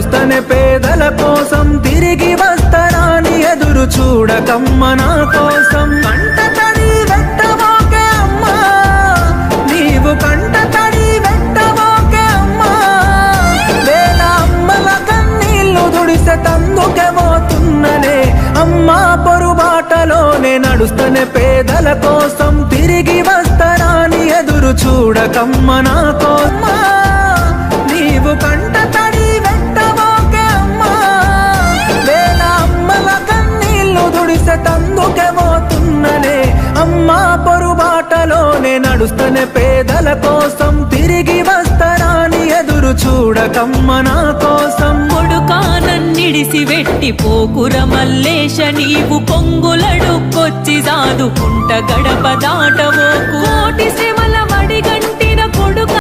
నడుస్తనే పేదల కోసం తిరిగి వస్తానని ఎదురు చూడకమ్మ నా కోసం కంట తడి వెట్టబోకే అమ్మా నీవు కంట తడి వెట్టబోకే అమ్మా వేల అమ్మల కన్నీళ్లు దుడిసె తందుకే పోతున్ననే అమ్మా పొరుబాటలోనే నడుస్తనే పేదల కోసం తిరిగి వస్తానని ఎదురు చూడకమ్మ నా కోసమా నీవు కంట తడి వెట్టబోకే అమ్మా వేల అమ్మల కన్నీళ్లు దుడిసె తందుకే పోతున్ననే అమ్మా పొరుబాటలోనే నడుస్తనే పేదల కోసం తిరిగి వస్తానని ఎదురు చూడకమ్మ నా కోసం కొడుకానన్నిడిసి వెట్టి పోకుర మల్లేశ నీవు పొంగులడుకొచ్చి సాదుకుంట గడప దాటవోకు కోటి